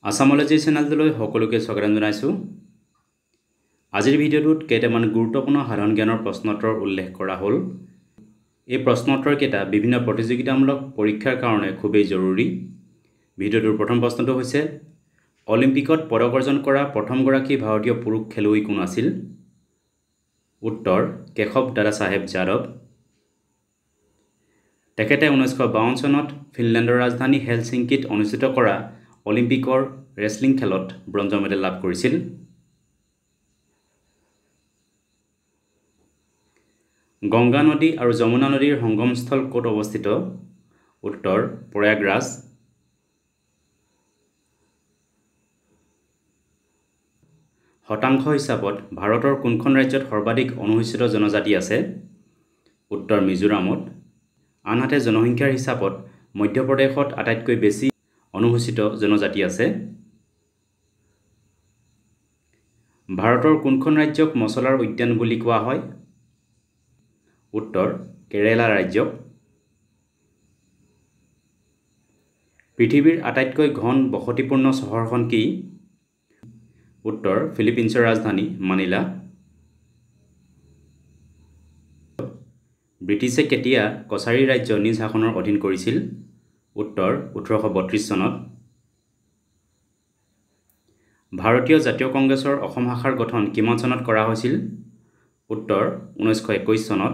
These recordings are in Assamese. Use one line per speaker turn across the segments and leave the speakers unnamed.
আসামলজি চেনেলটোলৈ সকলোকে স্বাগতম জনাইছো। আজিৰ ভিডিঅ'টোত কেইটামান গুৰুত্বপূৰ্ণ সাধাৰণ জ্ঞানৰ প্ৰশ্নোত্তৰ উল্লেখ কৰা হ'ল। এই প্ৰশ্নোত্তৰ কেইটা বিভিন্ন প্ৰতিযোগিতামূলক পৰীক্ষাৰ কাৰণে খুবেই জৰুৰী। ভিডিঅ'টোৰ প্ৰথম প্ৰশ্নটো হৈছে অলিম্পিকত পদক অৰ্জন কৰা প্ৰথমগৰাকী ভাৰতীয় পুৰুষ খেলুৱৈ কোন আছিল? উত্তৰ কেশৱ দাদা চাহেব যাদৱ। তেখেতে 1952 চনত ফিনলেণ্ডৰ ৰাজধানী হেলচিংকিত অনুষ্ঠিত কৰা অলিম্পিকৰ ৰেসলিং খেলত ব্ৰঞ্জৰ মেডেল লাভ কৰিছিল। গংগা নদী আৰু যমুনা নদীৰ সংগমস্থল ক'ত অৱস্থিত? উত্তৰ প্ৰয়াগৰাজ। শতাংশ হিচাপত ভাৰতৰ কোনখন ৰাজ্যত সৰ্বাধিক অনুসূচিত জনজাতি আছে? উত্তৰ মিজোৰামত। আনহাতে জনসংখ্যাৰ হিচাপত মধ্যপ্ৰদেশত আটাইতকৈ বেছি অনুসূচিত জনজাতি আছে। ভাৰতৰ কোনখন ৰাজ্যক মছলাৰ উদ্যান বুলি কোৱা হয়? উত্তৰ কেৰালা ৰাজ্যক। পৃথিৱীৰ আটাইতকৈ ঘন বসতিপূৰ্ণ চহৰখন কি? উত্তৰ ফিলিপিনছৰ ৰাজধানী মানিলা। ব্ৰিটিছে কেতিয়া কছাৰী ৰাজ্য নিজ শাসনৰ অধীন কৰিছিল? উত্তৰ 1832 চনত। ভাৰতীয় জাতীয় কংগ্ৰেছৰ অসম শাখাৰ গঠন কিমান চনত কৰা হৈছিল? উত্তৰ 1921 চনত।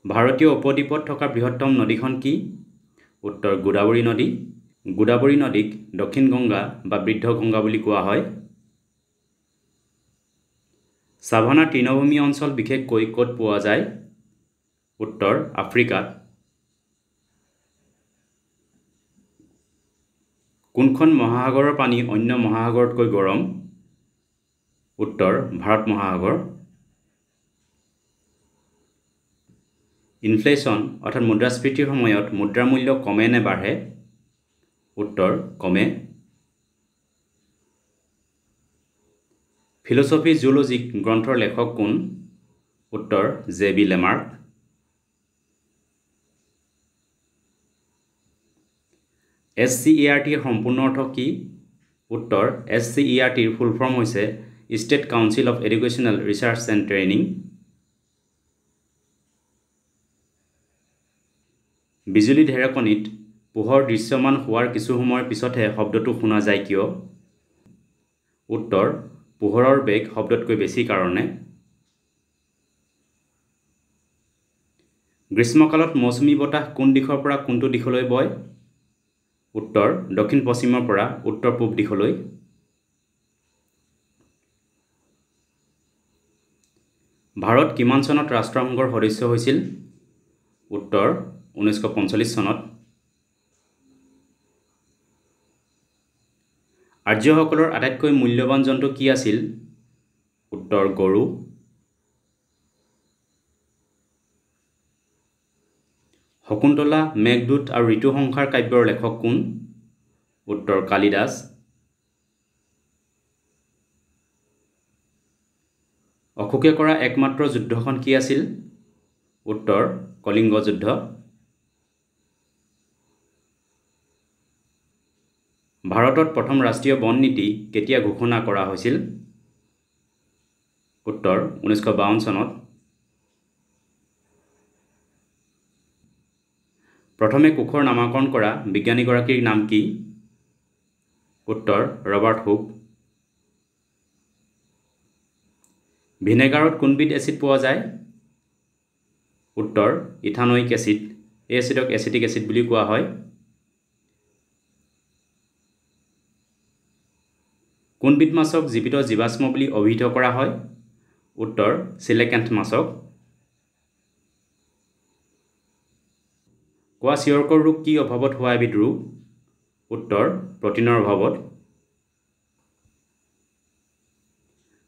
ভাৰতীয় উপদ্বীপত থকা বৃহত্তম নদীখন কি? উত্তৰ গোদাবৰী নদী। গোদাবৰী নদীক দক্ষিণ গংগা বা বৃদ্ধ গংগা বুলি কোৱা হয়। সাভানাৰ তৃণভূমি অঞ্চল বিশেষকৈ ক'ত পোৱা যায়? উত্তৰ আফ্ৰিকাত। কোনখন মহাসাগৰৰ পানী অন্য মহাসাগৰতকৈ গৰম? উত্তৰ ভাৰত মহাসাগৰ। ইনফ্লেশ্যন অৰ্থাৎ মুদ্ৰাস্ফীতিৰ সময়ত মুদ্ৰাৰ মূল্য কমে নে বাঢ়ে? উত্তৰ কমে। ফিলচফি জুলজিক গ্ৰন্থৰ লেখক কোন? উত্তৰ জে.বি. লেমাৰ্ক। SCERT সম্পূৰ্ণ অৰ্থ কি? উত্তৰ SCERT ফুল ফৰ্ম হৈছে state council of educational research and training. বিজুলী ঢেৰেকণিত পোহৰ দৃশ্যমান হোৱাৰ কিছু সময়ৰ পিছতহে শব্দটো শুনা যায় কিয়? উত্তৰ পোহৰৰ বেগ শব্দতকৈ বেছি কাৰণে। গ্ৰীষ্মকালত মৌচুমী বতাহ কোন দিশৰ পৰা কোনটো দিশলৈ বয়? উত্তৰ দক্ষিণ পশ্চিমৰ পৰা উত্তৰ পূব দিশলৈ। ভাৰত কিমান চনত ৰাষ্ট্ৰসংঘৰ সদস্য হৈছিল? উত্তৰ 1945 চনত। আৰ্যসকলৰ আটাইতকৈ মূল্যৱান জন্তু কি আছিল? উত্তৰ গৰু। শকুন্তলা, মেঘদূত আৰু ঋতুসংহাৰ কাব্যৰ লেখক কোন? উত্তৰ কালিদাস। অশোকে কৰা একমাত্ৰ যুদ্ধখন কি আছিল? উত্তৰ কলিংগ যুদ্ধ। ভাৰতত প্ৰথম ৰাষ্ট্ৰীয় বন নীতি কেতিয়া ঘোষণা কৰা হৈছিল? উত্তৰ 1952 চনত। প্ৰথমে কোষৰ নামাকৰণ কৰা বিজ্ঞানীগৰাকীৰ নাম কি? উত্তৰ ৰবাৰ্ট হুক। ভিনেগাৰত কোনবিধ এচিড পোৱা যায়? উত্তৰ ইথানয়িক এচিড। এই এচিডক এচিটিক এচিড বুলি কোৱা হয়। কোনবিধ মাছক জীৱিত জীৱাশ্ম বুলি অভিহিত কৰা হয়? উত্তৰ চিলেকেণ্ট মাছক। কোৱাচিয়ৰ্কৰ ৰোগ কি অভাৱত হোৱা এবিধ ৰোগ? উত্তৰ প্ৰটিনৰ অভাৱত।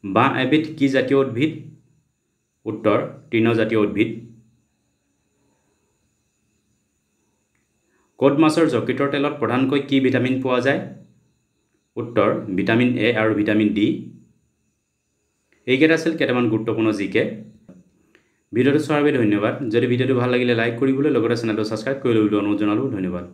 বাঁহ এবিধ কি জাতীয় উদ্ভিদ? উত্তৰ তৃণজাতীয় উদ্ভিদ। কড মাছৰ যকৃতৰ তেলত প্ৰধানকৈ কি ভিটামিন পোৱা যায়? উত্তৰ ভিটামিন এ আৰু ভিটামিন ডি। এইকেইটা আছিল কেইটামান গুৰুত্বপূৰ্ণ জিকে। ভিডিঅ'টো চোৱাৰ বাবে ধন্যবাদ। যদি ভিডিঅ'টো ভাল লাগিলে লাইক কৰিবলৈ লগতে চেনেলটো ছাবস্ক্ৰাইব কৰি ল'বলৈ অনুৰোধ জনালোঁ। ধন্যবাদ।